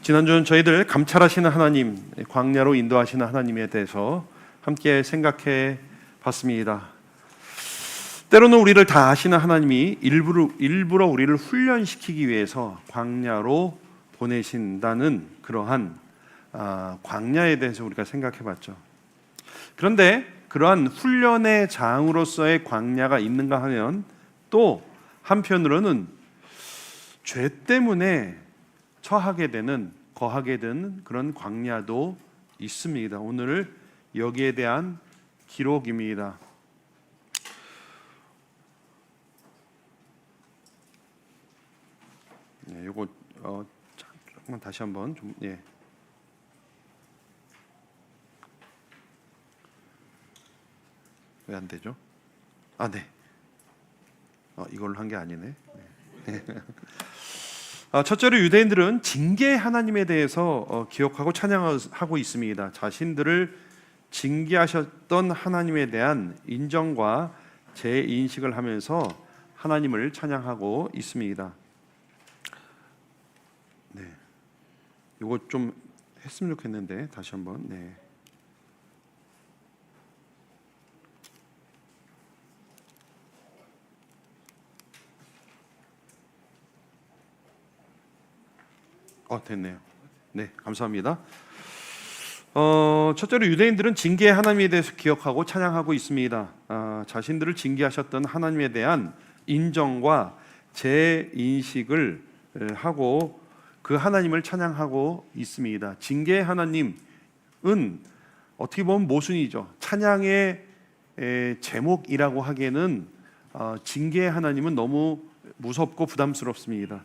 지난주는 저희들 감찰하시는 하나님, 광야로 인도하시는 하나님에 대해서 함께 생각해 봤습니다. 때로는 우리를 다 아시는 하나님이 일부러 우리를 훈련시키기 위해서 광야로 보내신다는 그러한 광야에 대해서 우리가 생각해 봤죠. 그런데 그러한 훈련의 장으로서의 광야가 있는가 하면 또 한편으로는 죄 때문에 처하게 되는, 거하게 되는 그런 광야도 있습니다. 오늘 여기에 대한 기록입니다. 네, 요거 조금만 다시 한번 좀 왜 안 되죠? 네. 이걸로 한 게 아니네. 네. 첫째로 유대인들은 징계 하나님에 대해서 기억하고 찬양하고 있습니다. 자신들을 징계하셨던 하나님에 대한 인정과 재인식을 하면서 하나님을 찬양하고 있습니다. 네, 이거 좀 했으면 좋겠는데 다시 한번. 네. 됐네요. 네, 감사합니다. 첫째로 유대인들은 징계 하나님에 대해서 기억하고 찬양하고 있습니다. 자신들을 징계하셨던 하나님에 대한 인정과 재인식을 하고 그 하나님을 찬양하고 있습니다. 징계 하나님은 어떻게 보면 모순이죠. 찬양의 제목이라고 하기에는 징계 하나님은 너무 무섭고 부담스럽습니다.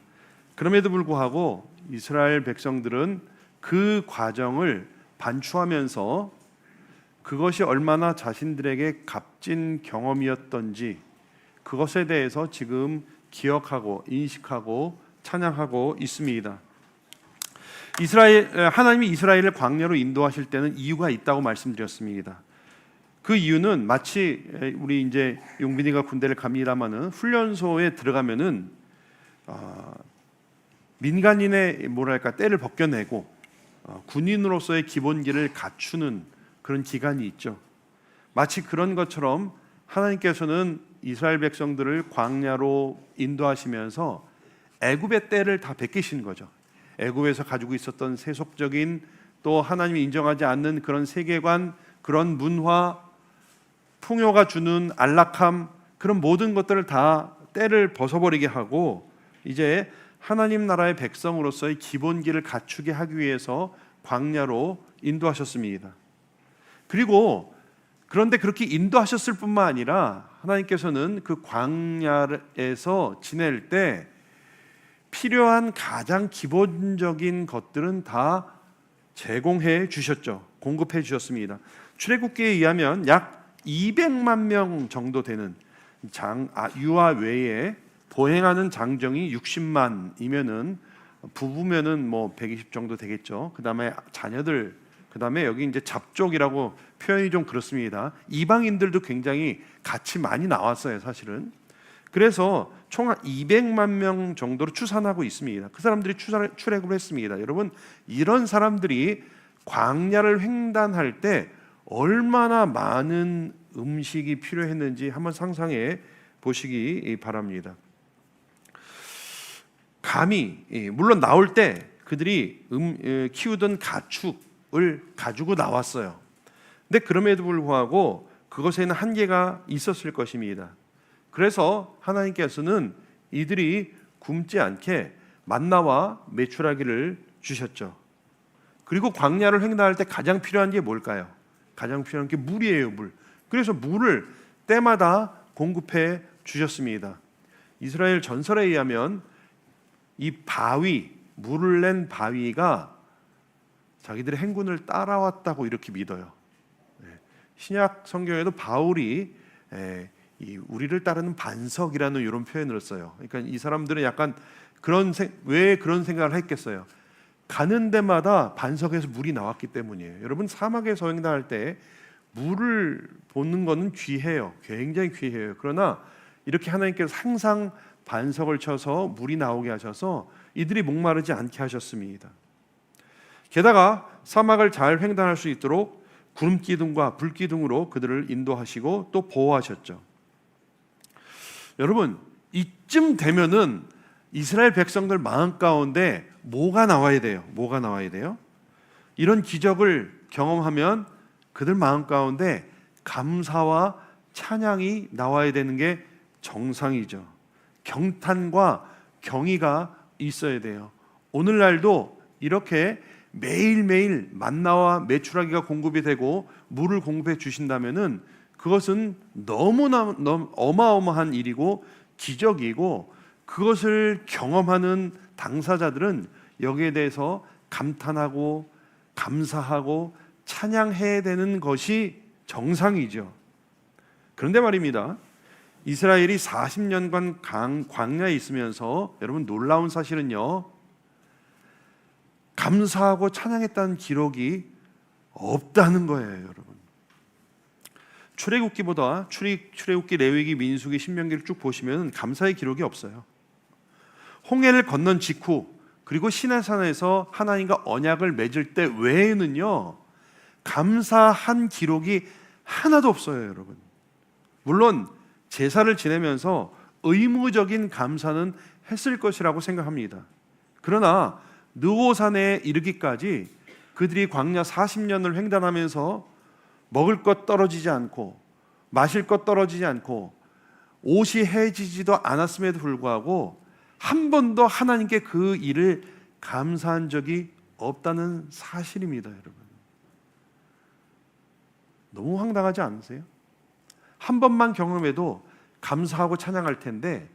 그럼에도 불구하고 이스라엘 백성들은 그 과정을 반추하면서 그것이 얼마나 자신들에게 값진 경험이었던지 그것에 대해서 지금 기억하고 인식하고 찬양하고 있습니다. 하나님이 이스라엘을 광야로 인도하실 때는 이유가 있다고 말씀드렸습니다. 그 이유는 마치 우리 이제 용빈이가 군대를 갑니다마는 훈련소에 들어가면은 민간인의 때를 벗겨내고 군인으로서의 기본기를 갖추는 그런 기간이 있죠. 마치 그런 것처럼 하나님께서는 이스라엘 백성들을 광야로 인도하시면서 애굽의 때를 다 베끼신 거죠. 애굽에서 가지고 있었던 세속적인 또 하나님이 인정하지 않는 그런 세계관, 그런 문화, 풍요가 주는 안락함, 그런 모든 것들을 다 때를 벗어버리게 하고 이제 하나님 나라의 백성으로서의 기본기를 갖추게 하기 위해서 광야로 인도하셨습니다. 그리고 그런데 그렇게 인도하셨을 뿐만 아니라 하나님께서는 그 광야에서 지낼 때 필요한 가장 기본적인 것들은 다 제공해 주셨죠. 공급해 주셨습니다. 출애굽기에 의하면 약 200만 명 정도 되는 유아 외에 보행하는 장정이 60만이면은 부부면은 120 정도 되겠죠. 그다음에 자녀들, 그다음에 여기 이제 잡족이라고 표현이 좀 그렇습니다. 이방인들도 굉장히 같이 많이 나왔어요, 사실은. 그래서 총 200만 명 정도로 추산하고 있습니다. 그 사람들이 출애굽을 했습니다. 여러분, 이런 사람들이 광야를 횡단할 때 얼마나 많은 음식이 필요했는지 한번 상상해 보시기 바랍니다. 감히 물론 나올 때 그들이 키우던 가축을 가지고 나왔어요. 근데 그럼에도 불구하고 그것에는 한계가 있었을 것입니다. 그래서 하나님께서는 이들이 굶지 않게 만나와 메추라기를 주셨죠. 그리고 광야를 횡단할 때 가장 필요한 게 뭘까요? 가장 필요한 게 물이에요, 물. 그래서 물을 때마다 공급해 주셨습니다. 이스라엘 전설에 의하면 이 바위, 물을 낸 바위가 자기들의 행군을 따라왔다고 이렇게 믿어요. 신약 성경에도 바울이 우리를 따르는 반석이라는 이런 표현을 써요. 그러니까 이 사람들은 약간 왜 그런 생각을 했겠어요? 가는 데마다 반석에서 물이 나왔기 때문이에요. 여러분, 사막에서 횡단할 때 물을 보는 것은 귀해요. 굉장히 귀해요. 그러나 이렇게 하나님께서 항상 반석을 쳐서 물이 나오게 하셔서 이들이 목마르지 않게 하셨습니다. 게다가 사막을 잘 횡단할 수 있도록 구름 기둥과 불 기둥으로 그들을 인도하시고 또 보호하셨죠. 여러분, 이쯤 되면은 이스라엘 백성들 마음 가운데 뭐가 나와야 돼요? 뭐가 나와야 돼요? 이런 기적을 경험하면 그들 마음 가운데 감사와 찬양이 나와야 되는 게 정상이죠. 경탄과 경의가 있어야 돼요. 오늘날도 이렇게 매일매일 만나와 메추라기가 공급이 되고 물을 공급해 주신다면은 그것은 너무나 어마어마한 일이고 기적이고, 그것을 경험하는 당사자들은 여기에 대해서 감탄하고 감사하고 찬양해야 되는 것이 정상이죠. 그런데 말입니다, 이스라엘이 40년간 광야에 있으면서 여러분 놀라운 사실은요, 감사하고 찬양했다는 기록이 없다는 거예요. 여러분, 출애굽기보다 출애굽기, 레위기, 민수기, 신명기를 쭉 보시면 감사의 기록이 없어요. 홍해를 건넌 직후, 그리고 시내산에서 하나님과 언약을 맺을 때 외에는요 감사한 기록이 하나도 없어요. 여러분, 물론 제사를 지내면서 의무적인 감사는 했을 것이라고 생각합니다. 그러나 느호산에 이르기까지 그들이 광야 40년을 횡단하면서 먹을 것 떨어지지 않고 마실 것 떨어지지 않고 옷이 해지지도 않았음에도 불구하고 한 번도 하나님께 그 일을 감사한 적이 없다는 사실입니다. 여러분, 너무 황당하지 않으세요? 한 번만 경험해도 감사하고 찬양할 텐데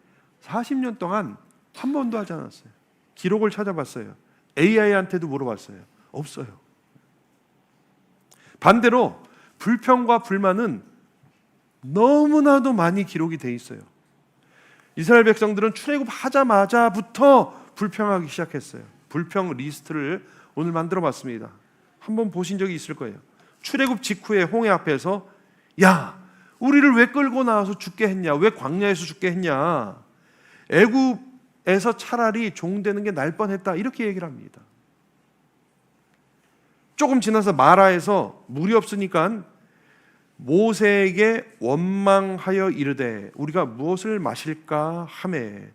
40년 동안 한 번도 하지 않았어요. 기록을 찾아봤어요. AI한테도 물어봤어요. 없어요. 반대로 불평과 불만은 너무나도 많이 기록이 돼 있어요. 이스라엘 백성들은 출애굽하자마자부터 불평하기 시작했어요. 불평 리스트를 오늘 만들어 봤습니다. 한번 보신 적이 있을 거예요. 출애굽 직후에 홍해 앞에서 야, 우리를 왜 끌고 나와서 죽게 했냐? 왜 광야에서 죽게 했냐? 애굽에서 차라리 종되는 게 날 뻔했다, 이렇게 얘기를 합니다. 조금 지나서 마라에서 물이 없으니까 모세에게 원망하여 이르되 우리가 무엇을 마실까 하매,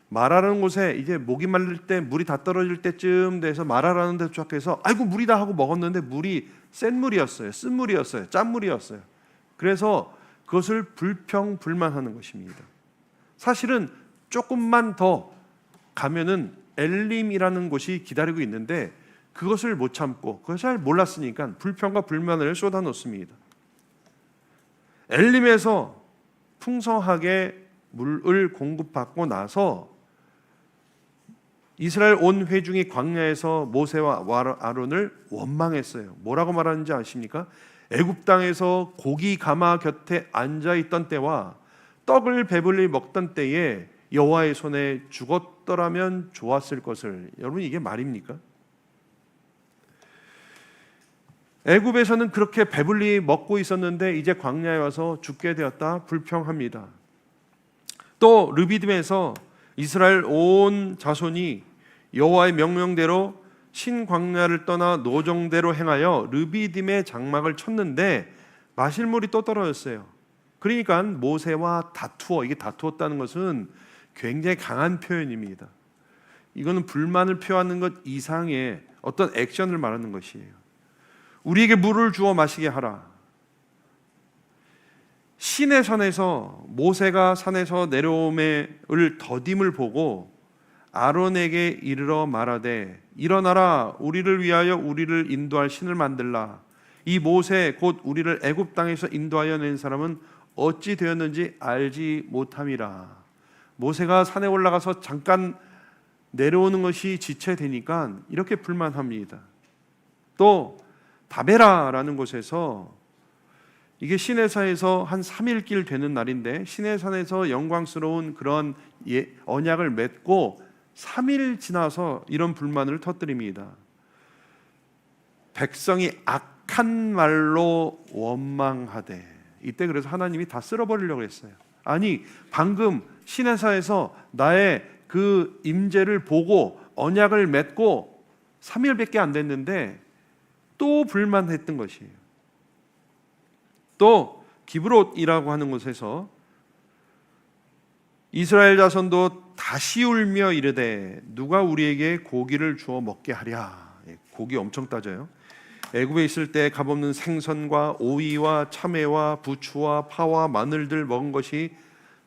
마라라는 곳에 이제 목이 말릴 때 물이 다 떨어질 때쯤 돼서 마라라는 데 도착해서 아이고 물이다 하고 먹었는데 물이 센 물이었어요. 쓴 물이었어요. 짠 물이었어요. 그래서 그것을 불평불만하는 것입니다. 사실은 조금만 더 가면은 엘림이라는 곳이 기다리고 있는데 그것을 못 참고, 그것을 잘 몰랐으니까 불평과 불만을 쏟아놓습니다. 엘림에서 풍성하게 물을 공급받고 나서 이스라엘 온 회중이 광야에서 모세와 아론을 원망했어요. 뭐라고 말하는지 아십니까? 애굽 땅에서 고기 가마 곁에 앉아 있던 때와 떡을 배불리 먹던 때에 여호와의 손에 죽었더라면 좋았을 것을. 여러분, 이게 말입니까? 애굽에서는 그렇게 배불리 먹고 있었는데 이제 광야에 와서 죽게 되었다, 불평합니다. 또 르비딤에서 이스라엘 온 자손이 여호와의 명령대로 신광야를 떠나 노정대로 행하여 르비딤의 장막을 쳤는데 마실 물이 또 떨어졌어요. 그러니까 모세와 다투어, 이게 다투었다는 것은 굉장히 강한 표현입니다. 이거는 불만을 표하는 것 이상의 어떤 액션을 말하는 것이에요. 우리에게 물을 주어 마시게 하라. 시내산에서 모세가 산에서 내려옴을 더딤을 보고 아론에게 이르러 말하되 일어나라, 우리를 위하여 우리를 인도할 신을 만들라. 이 모세 곧 우리를 애굽 땅에서 인도하여 낸 사람은 어찌 되었는지 알지 못함이라. 모세가 산에 올라가서 잠깐 내려오는 것이 지체되니까 이렇게 불만합니다. 또 다베라라는 곳에서, 이게 시내산에서 한 3일길 되는 날인데 시내산에서 영광스러운 그런 언약을 맺고 3일 지나서 이런 불만을 터뜨립니다. 백성이 악한 말로 원망하되, 이때 그래서 하나님이 다 쓸어버리려고 했어요. 아니, 방금 시내산에서 나의 그 임재를 보고 언약을 맺고 3일밖에 안 됐는데 또 불만했던 것이에요. 또 기브롯이라고 하는 곳에서 이스라엘 자손도 다시 울며 이르되 누가 우리에게 고기를 주어 먹게 하랴. 고기 엄청 따져요. 애굽에 있을 때 값없는 생선과 오이와 참외와 부추와 파와 마늘들 먹은 것이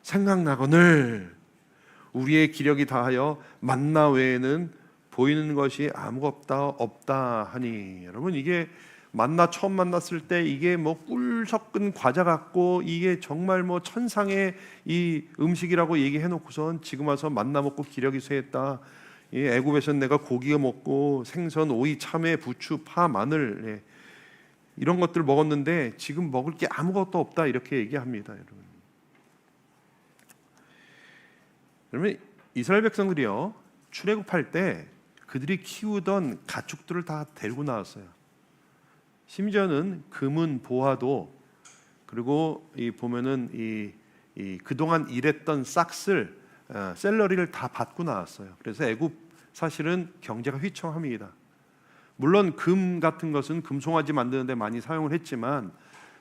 생각나거늘 우리의 기력이 다하여 만나 외에는 보이는 것이 아무것도 없다 하니. 여러분, 이게 만나 처음 만났을 때 이게 뭐 꿀 섞은 과자 같고 이게 정말 뭐 천상의 이 음식이라고 얘기해 놓고선 지금 와서 만나 먹고 기력이 쇠했다. 이 애굽에서는 내가 고기 먹고 생선, 오이, 참외, 부추, 파, 마늘 이런 것들 먹었는데 지금 먹을 게 아무것도 없다 이렇게 얘기합니다. 여러분, 이스라엘 백성들이요 출애굽할 때 그들이 키우던 가축들을 다 데리고 나왔어요. 심지어는 금은 보화도, 그리고 이 보면은 이 그동안 일했던 싹쓸 샐러리를 다 받고 나왔어요. 그래서 애굽 사실은 경제가 휘청합니다. 물론 금 같은 것은 금송아지 만드는 데 많이 사용을 했지만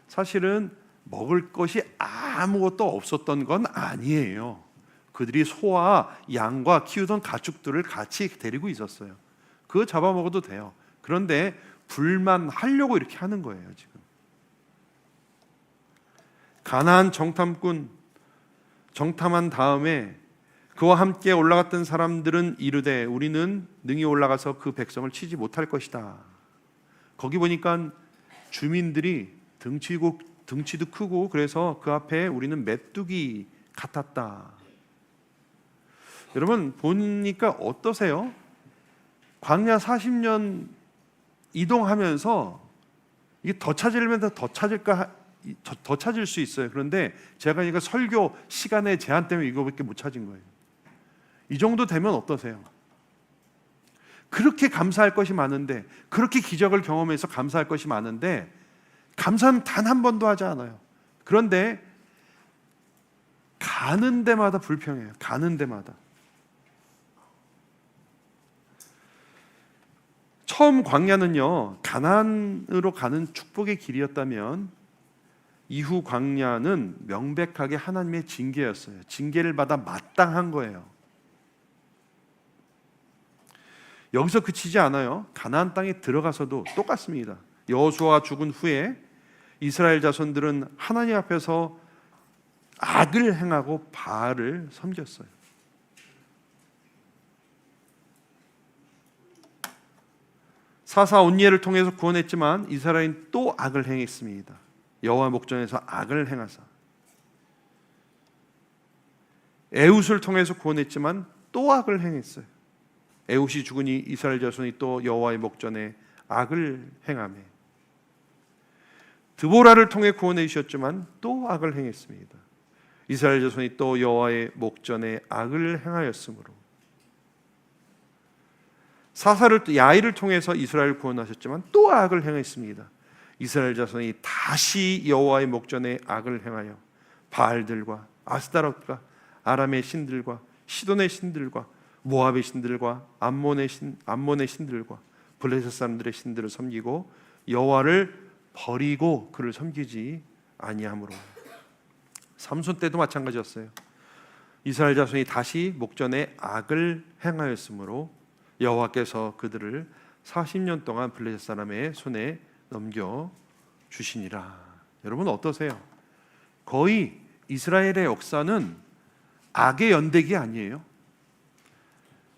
사실은 먹을 것이 아무것도 없었던 건 아니에요. 그들이 소와 양과 키우던 가축들을 같이 데리고 있었어요. 그거 잡아먹어도 돼요. 그런데 불만하려고 이렇게 하는 거예요. 지금 가나안 정탐꾼 정탐한 다음에 그와 함께 올라갔던 사람들은 이르되 우리는 능히 올라가서 그 백성을 치지 못할 것이다. 거기 보니까 주민들이 등치도 크고 그래서 그 앞에 우리는 메뚜기 같았다. 여러분 보니까 어떠세요? 광야 40년 이동하면서 이게 더 찾으려면 더 찾을 수 있어요. 그런데 제가 이거 설교 시간의 제한 때문에 이거밖에 못 찾은 거예요. 이 정도 되면 어떠세요? 그렇게 감사할 것이 많은데, 그렇게 기적을 경험해서 감사할 것이 많은데 감사는 단 한 번도 하지 않아요. 그런데 가는 데마다 불평해요. 가는 데마다. 처음 광야는요 가나안으로 가는 축복의 길이었다면 이후 광야는 명백하게 하나님의 징계였어요. 징계를 받아 마땅한 거예요. 여기서 그치지 않아요. 가나안 땅에 들어가서도 똑같습니다. 여호수아가 죽은 후에 이스라엘 자손들은 하나님 앞에서 악을 행하고 바알을 섬겼어요. 사사 온니엘을 통해서 구원했지만 이스라엘은 또 악을 행했습니다. 여호와 목전에서 악을 행하사. 에훗을 통해서 구원했지만 또 악을 행했어요. 에훗이 죽으니 이스라엘 자손이 또 여호와의 목전에 악을 행하며, 드보라를 통해 구원해 주셨지만 또 악을 행했습니다. 이스라엘 자손이 또 여호와의 목전에 악을 행하였으므로, 야일을 통해서 이스라엘을 구원하셨지만 또 악을 행했습니다. 이스라엘 자손이 다시 여호와의 목전에 악을 행하여 바알들과 아스타롯과 아람의 신들과 시돈의 신들과 모압의 신들과 암몬의 신들과 블레셋 사람들의 신들을 섬기고 여호와를 버리고 그를 섬기지 아니하므로. 삼손 때도 마찬가지였어요. 이스라엘 자손이 다시 목전에 악을 행하였으므로 여호와께서 그들을 40년 동안 블레셋 사람의 손에 넘겨 주시니라. 여러분 어떠세요? 거의 이스라엘의 역사는 악의 연대기 아니에요?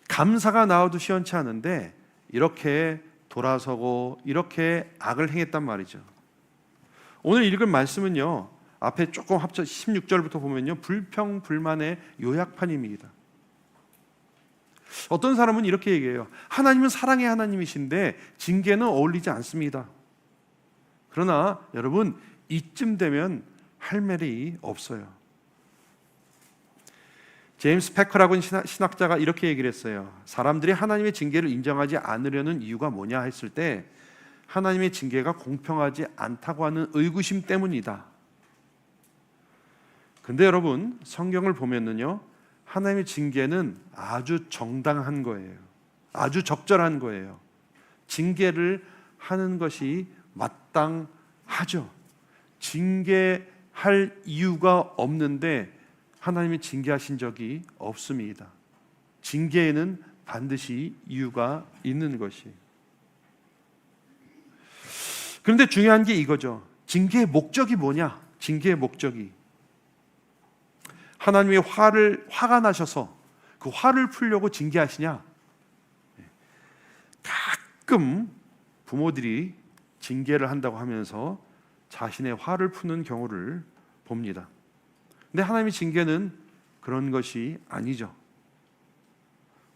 감사가 나와도 시원치 않은데 이렇게 돌아서고 이렇게 악을 행했단 말이죠. 오늘 읽은 말씀은요 앞에 조금 합쳐 16절부터 보면요 불평 불만의 요약판입니다. 어떤 사람은 이렇게 얘기해요. 하나님은 사랑의 하나님이신데 징계는 어울리지 않습니다. 그러나 여러분 이쯤 되면 할 말이 없어요. 제임스 패커라고 신학자가 이렇게 얘기를 했어요. 사람들이 하나님의 징계를 인정하지 않으려는 이유가 뭐냐 했을 때 하나님의 징계가 공평하지 않다고 하는 의구심 때문이다. 근데 여러분 성경을 보면은요 하나님의 징계는 아주 정당한 거예요. 아주 적절한 거예요. 징계를 하는 것이 마땅하죠. 징계할 이유가 없는데 하나님이 징계하신 적이 없습니다. 징계에는 반드시 이유가 있는 것이. 그런데 중요한 게 이거죠. 징계의 목적이 뭐냐? 징계의 목적이 하나님이 화가 나셔서 그 화를 풀려고 징계하시냐? 가끔 부모들이 징계를 한다고 하면서 자신의 화를 푸는 경우를 봅니다. 근데 하나님의 징계는 그런 것이 아니죠.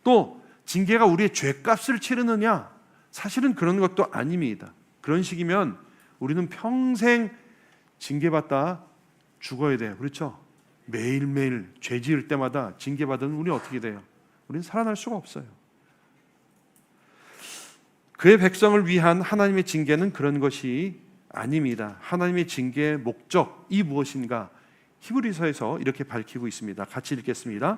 또 징계가 우리의 죄값을 치르느냐? 사실은 그런 것도 아닙니다. 그런 식이면 우리는 평생 징계받다 죽어야 돼요. 그렇죠? 매일매일 죄 지을 때마다 징계받으면 우리 어떻게 돼요? 우리는 살아날 수가 없어요. 그의 백성을 위한 하나님의 징계는 그런 것이 아닙니다. 하나님의 징계의 목적이 무엇인가? 히브리서에서 이렇게 밝히고 있습니다. 같이 읽겠습니다.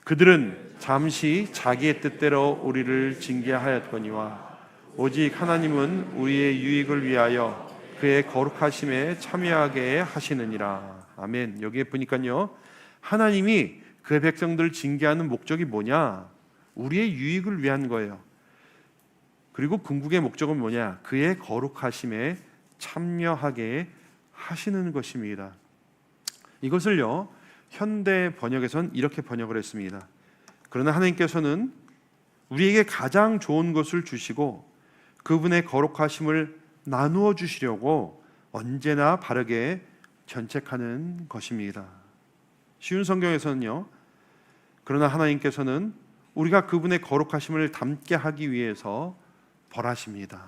그들은 잠시 자기의 뜻대로 우리를 징계하였거니와 오직 하나님은 우리의 유익을 위하여 그의 거룩하심에 참여하게 하시느니라. 아멘. 여기에 보니까요, 하나님이 그의 백성들을 징계하는 목적이 뭐냐? 우리의 유익을 위한 거예요. 그리고 궁극의 목적은 뭐냐? 그의 거룩하심에 참여하게 하시는 것입니다. 이것을요, 현대 번역에서는 이렇게 번역을 했습니다. 그러나 하나님께서는 우리에게 가장 좋은 것을 주시고 그분의 거룩하심을 나누어 주시려고 언제나 바르게 견책하는 것입니다. 쉬운 성경에서는요, 그러나 하나님께서는 우리가 그분의 거룩하심을 담게 하기 위해서 벌하십니다.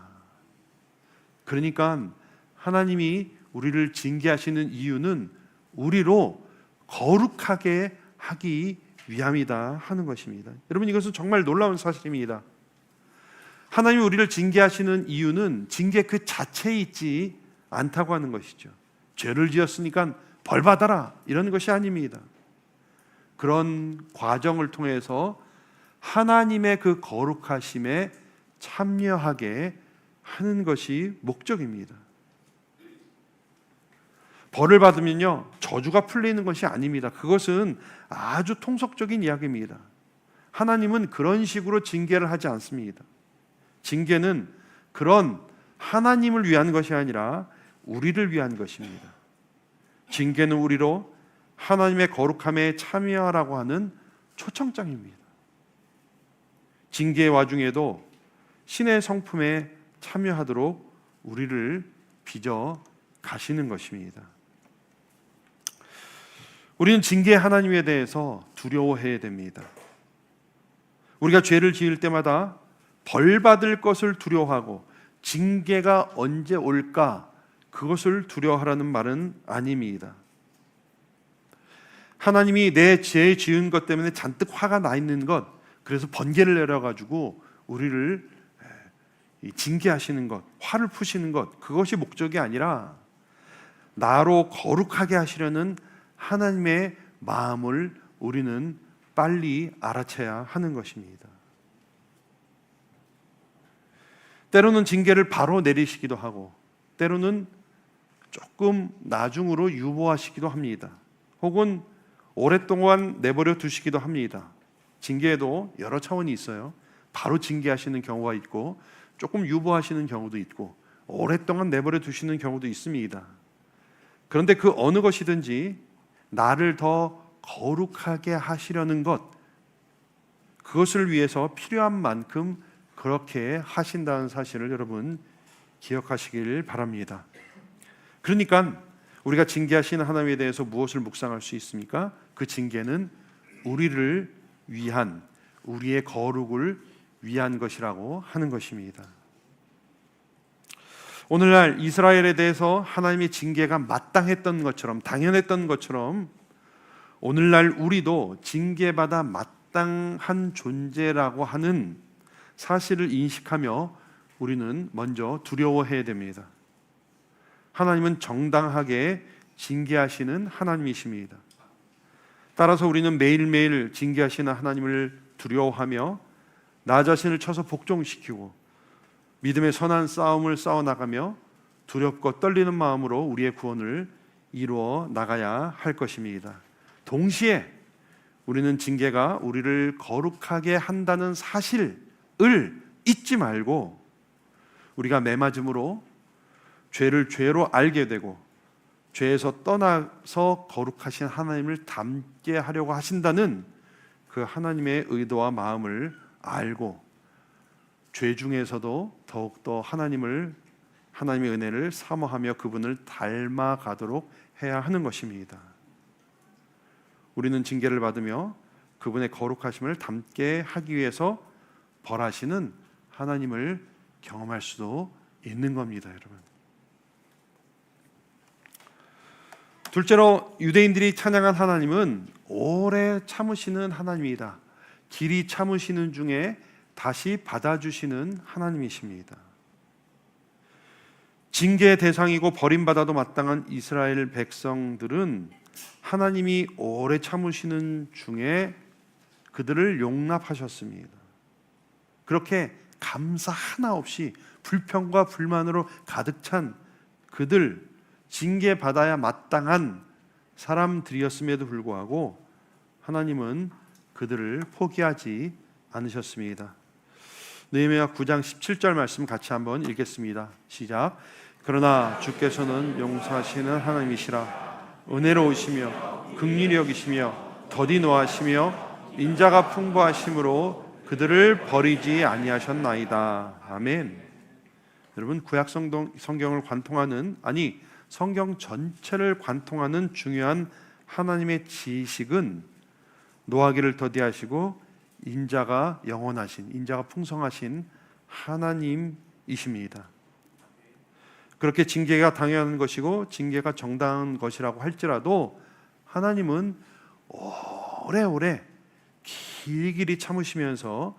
그러니까 하나님이 우리를 징계하시는 이유는 우리로 거룩하게 하기 위함이다 하는 것입니다. 여러분, 이것은 정말 놀라운 사실입니다. 하나님이 우리를 징계하시는 이유는 징계 그 자체에 있지 않다고 하는 것이죠. 죄를 지었으니까 벌 받아라 이런 것이 아닙니다. 그런 과정을 통해서 하나님의 그 거룩하심에 참여하게 하는 것이 목적입니다. 벌을 받으면요, 저주가 풀리는 것이 아닙니다. 그것은 아주 통속적인 이야기입니다. 하나님은 그런 식으로 징계를 하지 않습니다. 징계는 그런 하나님을 위한 것이 아니라 우리를 위한 것입니다. 징계는 우리로 하나님의 거룩함에 참여하라고 하는 초청장입니다. 징계의 와중에도 신의 성품에 참여하도록 우리를 빚어 가시는 것입니다. 우리는 징계 하나님에 대해서 두려워해야 됩니다. 우리가 죄를 지을 때마다 벌 받을 것을 두려워하고 징계가 언제 올까 그것을 두려워하라는 말은 아닙니다. 하나님이 내 죄 지은 것 때문에 잔뜩 화가 나 있는 것, 그래서 번개를 내려가지고 우리를 징계하시는 것, 화를 푸시는 것, 그것이 목적이 아니라 나로 거룩하게 하시려는 하나님의 마음을 우리는 빨리 알아채야 하는 것입니다. 때로는 징계를 바로 내리시기도 하고 때로는 조금 나중으로 유보하시기도 합니다. 혹은 오랫동안 내버려 두시기도 합니다. 징계에도 여러 차원이 있어요. 바로 징계하시는 경우가 있고 조금 유보하시는 경우도 있고 오랫동안 내버려 두시는 경우도 있습니다. 그런데 그 어느 것이든지 나를 더 거룩하게 하시려는 것, 그것을 위해서 필요한 만큼 그렇게 하신다는 사실을 여러분 기억하시길 바랍니다. 그러니까 우리가 징계하시는 하나님에 대해서 무엇을 묵상할 수 있습니까? 그 징계는 우리를 위한, 우리의 거룩을 위한 것이라고 하는 것입니다. 오늘날 이스라엘에 대해서 하나님의 징계가 마땅했던 것처럼, 당연했던 것처럼 오늘날 우리도 징계받아 마땅한 존재라고 하는 사실을 인식하며 우리는 먼저 두려워해야 됩니다. 하나님은 정당하게 징계하시는 하나님이십니다. 따라서 우리는 매일매일 징계하시는 하나님을 두려워하며 나 자신을 쳐서 복종시키고 믿음의 선한 싸움을 싸워나가며 두렵고 떨리는 마음으로 우리의 구원을 이루어 나가야 할 것입니다. 동시에 우리는 징계가 우리를 거룩하게 한다는 사실을 잊지 말고 우리가 매맞음으로 죄를 죄로 알게 되고 죄에서 떠나서 거룩하신 하나님을 닮게 하려고 하신다는 그 하나님의 의도와 마음을 알고 죄 중에서도 더욱더 하나님의 은혜를 사모하며 그분을 닮아가도록 해야 하는 것입니다. 우리는 징계를 받으며 그분의 거룩하심을 닮게 하기 위해서 벌하시는 하나님을 경험할 수도 있는 겁니다, 여러분. 둘째로 유대인들이 찬양한 하나님은 오래 참으시는 하나님이다. 길이 참으시는 중에 다시 받아주시는 하나님이십니다. 징계의 대상이고 버림받아도 마땅한 이스라엘 백성들은 하나님이 오래 참으시는 중에 그들을 용납하셨습니다. 그렇게 감사 하나 없이 불평과 불만으로 가득 찬 그들, 징계받아야 마땅한 사람들이었음에도 불구하고 하나님은 그들을 포기하지 않으셨습니다. 느헤미야 9장 17절 말씀 같이 한번 읽겠습니다. 시작. 그러나 주께서는 용서하시는 하나님이시라. 은혜로우시며 긍휼히 여기시며 더디 노하시며 인자가 풍부하심으로 그들을 버리지 아니하셨나이다. 아멘. 여러분, 구약 성경을 관통하는, 아니 성경 전체를 관통하는 중요한 하나님의 지식은 노하기를 더디하시고 인자가 영원하신, 인자가 풍성하신 하나님이십니다. 그렇게 징계가 당연한 것이고 징계가 정당한 것이라고 할지라도 하나님은 오래오래 길길이 참으시면서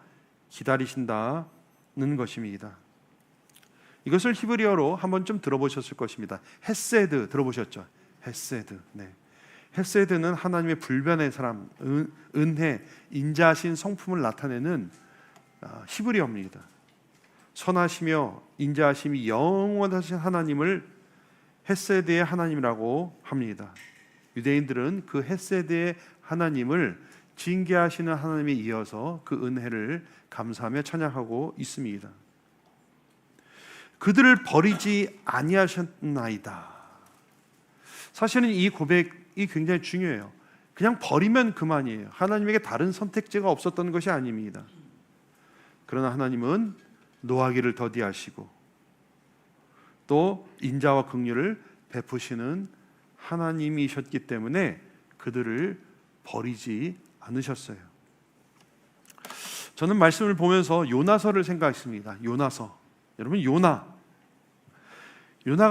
기다리신다는 것입니다. 이것을 히브리어로 한번 좀 들어보셨을 것입니다. 헤세드 들어보셨죠? 헤세드. 네. 헤세드는 하나님의 불변의 사람, 은혜, 인자하신 성품을 나타내는 히브리어입니다. 선하시며 인자하심이 영원하신 하나님을 헤세드의 하나님이라고 합니다. 유대인들은 그 헤세드의 하나님을 징계하시는 하나님에 이어서 그 은혜를 감사하며 찬양하고 있습니다. 그들을 버리지 아니하셨나이다. 사실은 이 고백이 굉장히 중요해요. 그냥 버리면 그만이에요. 하나님에게 다른 선택지가 없었던 것이 아닙니다. 그러나 하나님은 노하기를 더디하시고 또 인자와 긍휼을 베푸시는 하나님이셨기 때문에 그들을 버리지 않으셨어요. 저는 말씀을 보면서 요나서를 생각했습니다. 요나서. 여러분, 요나가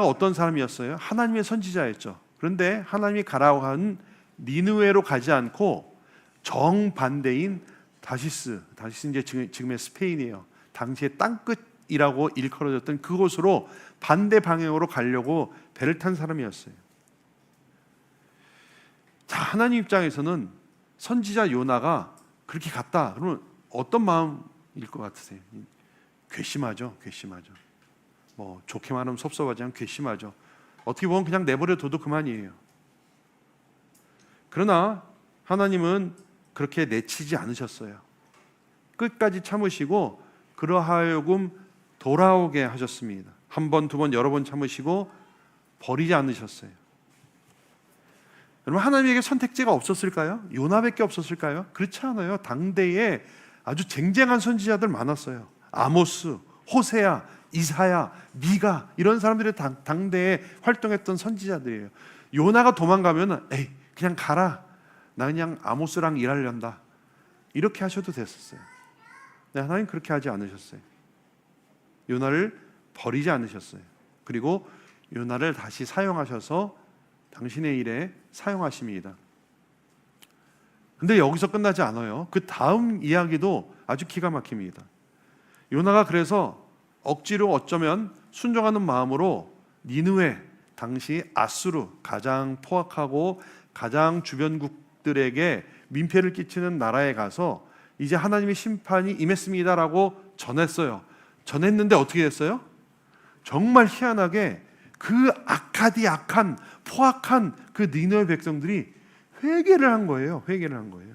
어떤 사람이었어요? 하나님의 선지자였죠. 그런데 하나님이 가라고 한 니느웨로 가지 않고 정반대인 다시스 이제 지금의 스페인이에요. 당시의 땅끝이라고 일컬어졌던 그곳으로 반대 방향으로 가려고 배를 탄 사람이었어요. 자, 하나님 입장에서는 선지자 요나가 그렇게 갔다 그러면 어떤 마음일 것 같으세요? 괘씸하죠. 뭐 좋게 말하면 섭섭하지만 괘씸하죠. 어떻게 보면 그냥 내버려 둬도 그만이에요. 그러나 하나님은 그렇게 내치지 않으셨어요. 끝까지 참으시고 그러하여금 돌아오게 하셨습니다. 한 번, 두 번, 여러 번 참으시고 버리지 않으셨어요. 여러분, 하나님에게 선택지가 없었을까요? 요나밖에 없었을까요? 그렇지 않아요. 당대에 아주 쟁쟁한 선지자들 많았어요. 아모스, 호세야, 이사야, 미가, 이런 사람들이 당대에 활동했던 선지자들이에요. 요나가 도망가면 에이 그냥 가라, 나 그냥 아모스랑 일하련다, 이렇게 하셔도 됐었어요. 근데 하나님 그렇게 하지 않으셨어요. 요나를 버리지 않으셨어요. 그리고 요나를 다시 사용하셔서 당신의 일에 사용하십니다. 근데 여기서 끝나지 않아요. 그 다음 이야기도 아주 기가 막힙니다. 요나가 그래서 억지로 어쩌면 순종하는 마음으로 니느웨, 당시 아수르, 가장 포악하고 가장 주변국들에게 민폐를 끼치는 나라에 가서 이제 하나님의 심판이 임했습니다라고 전했어요. 전했는데 어떻게 됐어요? 정말 희한하게 그 악한 포악한 그 니느웨 백성들이 회개를 한 거예요. 회개를 한 거예요.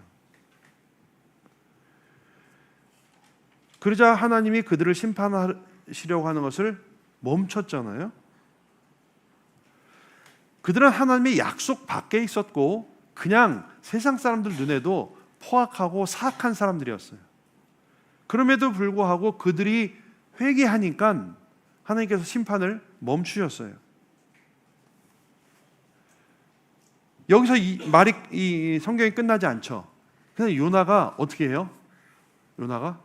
그러자 하나님이 그들을 심판하시려고 하는 것을 멈췄잖아요. 그들은 하나님의 약속 밖에 있었고 그냥 세상 사람들 눈에도 포악하고 사악한 사람들이었어요. 그럼에도 불구하고 그들이 회개하니까 하나님께서 심판을 멈추셨어요. 여기서 이 성경이 끝나지 않죠. 그냥 요나가 어떻게 해요? 요나가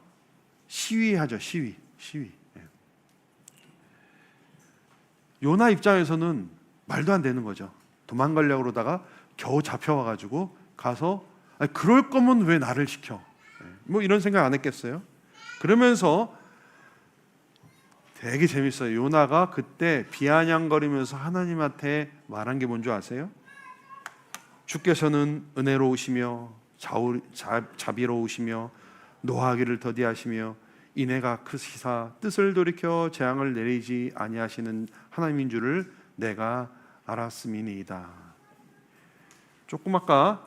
시위하죠. 시위. 요나 입장에서는 말도 안 되는 거죠. 도망가려고 그러다가 겨우 잡혀와가지고 가서 아니, 그럴 거면 왜 나를 시켜? 뭐 이런 생각 안 했겠어요? 그러면서 되게 재밌어요. 요나가 그때 비아냥거리면서 하나님한테 말한 게 뭔지 아세요? 주께서는 은혜로우시며 자비로우시며 노하기를 더디하시며 인애가 크시사 뜻을 돌이켜 재앙을 내리지 아니하시는 하나님인 줄을 내가 알았음이니이다. 조금 아까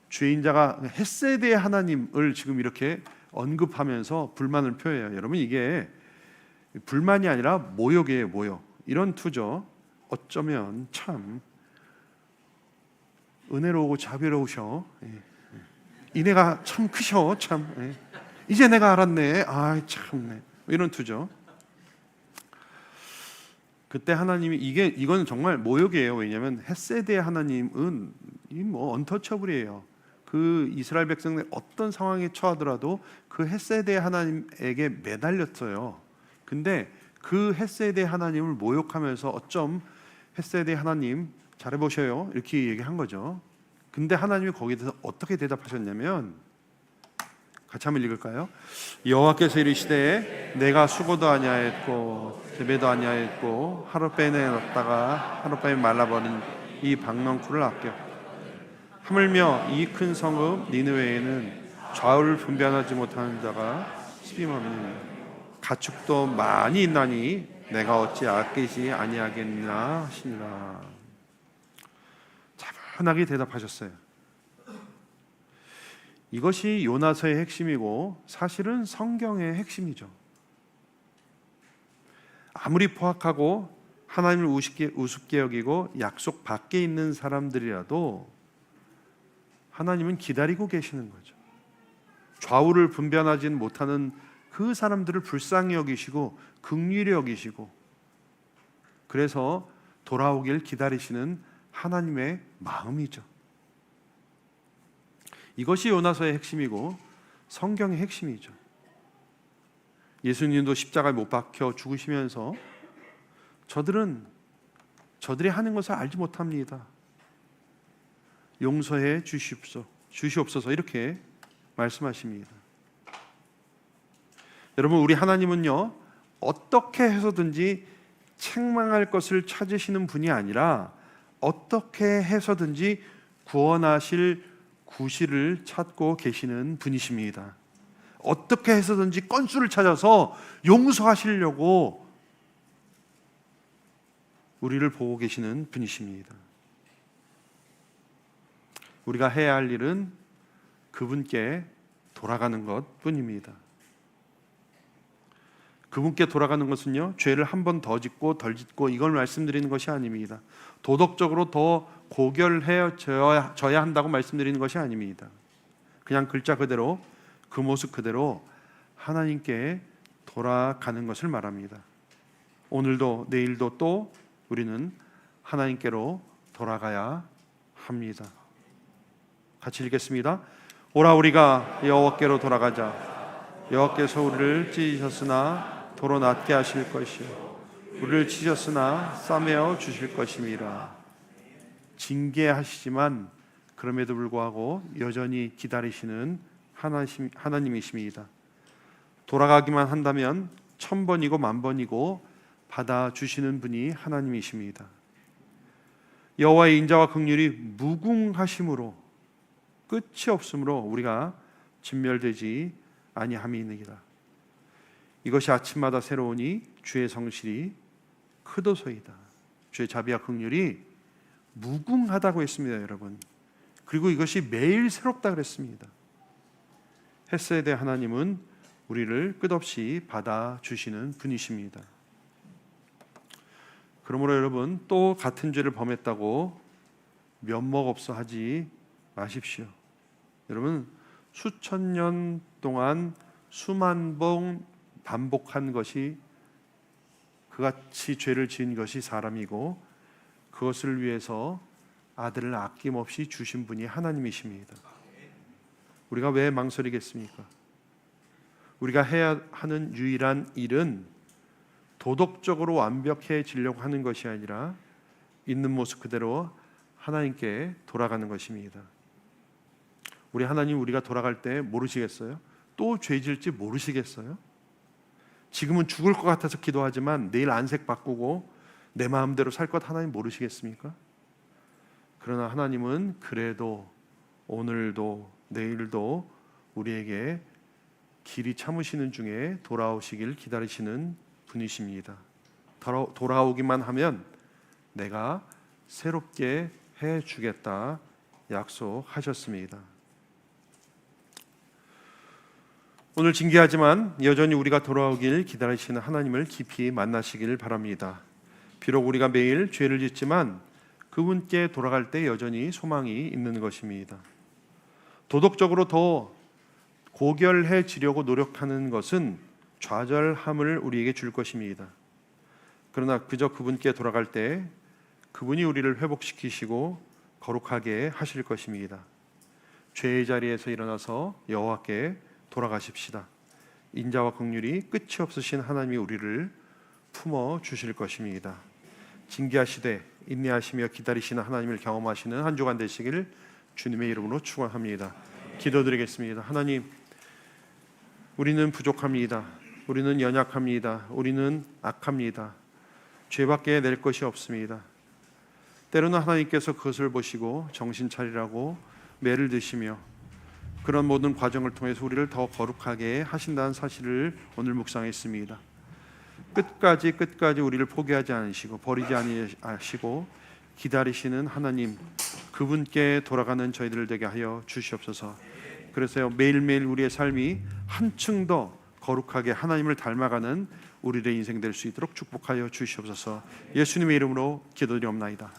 죄인자가 헷세대의 하나님을 지금 이렇게 언급하면서 불만을 표해요. 여러분 이게 불만이 아니라 모욕이에요. 모욕. 이런 투죠. 어쩌면 참 은혜로우고 자비로우셔. 인애가 참 크셔. 참 이제 내가 알았네. 아 참네. 이런 투죠. 그때 하나님이 이건 정말 모욕이에요. 왜냐하면 헷세대의 하나님은 뭐 언터처블이에요. 그 이스라엘 백성들 어떤 상황에 처하더라도 그 헷세대의 하나님에게 매달렸어요. 근데 그 헷세대의 하나님을 모욕하면서 어쩜 헷세대의 하나님 잘해보셔요 이렇게 얘기한 거죠. 근데 하나님이 거기에 대해서 어떻게 대답하셨냐면 같이 한번 읽을까요? 여호와께서 이르시되 내가 수고도 아니하였고 재배도 아니하였고 하룻밤에 넣었다가 하룻밤에 말라버린 이 박넝쿨을 아껴 하물며 이 큰 성읍 니느웨에는 좌우를 분별하지 못하는 자가 수임하느니 가축도 많이 있나니 내가 어찌 아끼지 아니하겠나 하시니라. 차분하게 대답하셨어요. 이것이 요나서의 핵심이고 사실은 성경의 핵심이죠. 아무리 포악하고 하나님을 우습게 여기고 약속 밖에 있는 사람들이라도 하나님은 기다리고 계시는 거죠. 좌우를 분별하지 못하는 그 사람들을 불쌍히 여기시고 긍휼히 여기시고 그래서 돌아오길 기다리시는 하나님의 마음이죠. 이것이 요나서의 핵심이고 성경의 핵심이죠. 예수님도 십자가에 못 박혀 죽으시면서 저들이 하는 것을 알지 못합니다. 용서해 주시옵소서 이렇게 말씀하십니다. 여러분 우리 하나님은요 어떻게 해서든지 책망할 것을 찾으시는 분이 아니라 어떻게 해서든지 구원하실 구실을 찾고 계시는 분이십니다. 어떻게 해서든지 건수를 찾아서 용서하시려고 우리를 보고 계시는 분이십니다. 우리가 해야 할 일은 그분께 돌아가는 것뿐입니다. 그분께 돌아가는 것은요 죄를 한 번 더 짓고 덜 짓고 이걸 말씀드리는 것이 아닙니다. 도덕적으로 더 고결해져야 한다고 말씀드리는 것이 아닙니다. 그냥 글자 그대로 그 모습 그대로 하나님께 돌아가는 것을 말합니다. 오늘도 내일도 또 우리는 하나님께로 돌아가야 합니다. 같이 읽겠습니다. 오라 우리가 여호와께로 돌아가자. 여호와께서 우리를 찢으셨으나 도로 낫게 하실 것이요 우리를 치셨으나 싸매어 주실 것임이라. 징계하시지만 그럼에도 불구하고 여전히 기다리시는 하나님이십니다. 돌아가기만 한다면 1000번이고 10,000번이고 받아주시는 분이 하나님이십니다. 여호와의 인자와 긍휼이 무궁하심으로 끝이 없으므로 우리가 진멸되지 아니함이니이다. 이것이 아침마다 새로우니 주의 성실이 크도소이다. 주의 자비와 긍휼이 무궁하다고 했습니다, 여러분. 그리고 이것이 매일 새롭다 그랬습니다. 헤세드의 하나님은 우리를 끝없이 받아주시는 분이십니다. 그러므로 여러분, 또 같은 죄를 범했다고 면목없어 하지 마십시오. 여러분, 수천 년 동안 수만 번 반복한 것이, 그같이 죄를 지은 것이 사람이고, 그것을 위해서 아들을 아낌없이 주신 분이 하나님이십니다. 우리가 왜 망설이겠습니까? 우리가 해야 하는 유일한 일은 도덕적으로 완벽해지려고 하는 것이 아니라 있는 모습 그대로 하나님께 돌아가는 것입니다. 우리 하나님, 우리가 돌아갈 때 모르시겠어요? 또 죄 질지 모르시겠어요? 지금은 죽을 것 같아서 기도하지만 내일 안색 바꾸고 내 마음대로 살 것 하나님 모르시겠습니까? 그러나 하나님은 그래도 오늘도 내일도 우리에게 길이 참으시는 중에 돌아오시길 기다리시는 분이십니다. 돌아오기만 하면 내가 새롭게 해주겠다 약속하셨습니다. 오늘 진귀하지만 여전히 우리가 돌아오길 기다리시는 하나님을 깊이 만나시길 바랍니다. 비록 우리가 매일 죄를 짓지만 그분께 돌아갈 때 여전히 소망이 있는 것입니다. 도덕적으로 더 고결해지려고 노력하는 것은 좌절함을 우리에게 줄 것입니다. 그러나 그저 그분께 돌아갈 때 그분이 우리를 회복시키시고 거룩하게 하실 것입니다. 죄의 자리에서 일어나서 여호와께 돌아가십시다. 인자와 긍휼이 끝이 없으신 하나님이 우리를 품어 주실 것입니다. 진귀하시되 인내하시며 기다리시는 하나님을 경험하시는 한 주간 되시길 주님의 이름으로 축원합니다. 기도드리겠습니다. 하나님, 우리는 부족합니다. 우리는 연약합니다. 우리는 악합니다. 죄밖에 낼 것이 없습니다. 때로는 하나님께서 그것을 보시고 정신 차리라고 매를 드시며 그런 모든 과정을 통해서 우리를 더 거룩하게 하신다는 사실을 오늘 묵상했습니다. 끝까지 우리를 포기하지 않으시고 버리지 아니하시고 기다리시는 하나님, 그분께 돌아가는 저희들 되게 하여 주시옵소서. 그래서 매일매일 우리의 삶이 한층 더 거룩하게 하나님을 닮아가는 우리의 인생 될 수 있도록 축복하여 주시옵소서. 예수님의 이름으로 기도드리옵나이다.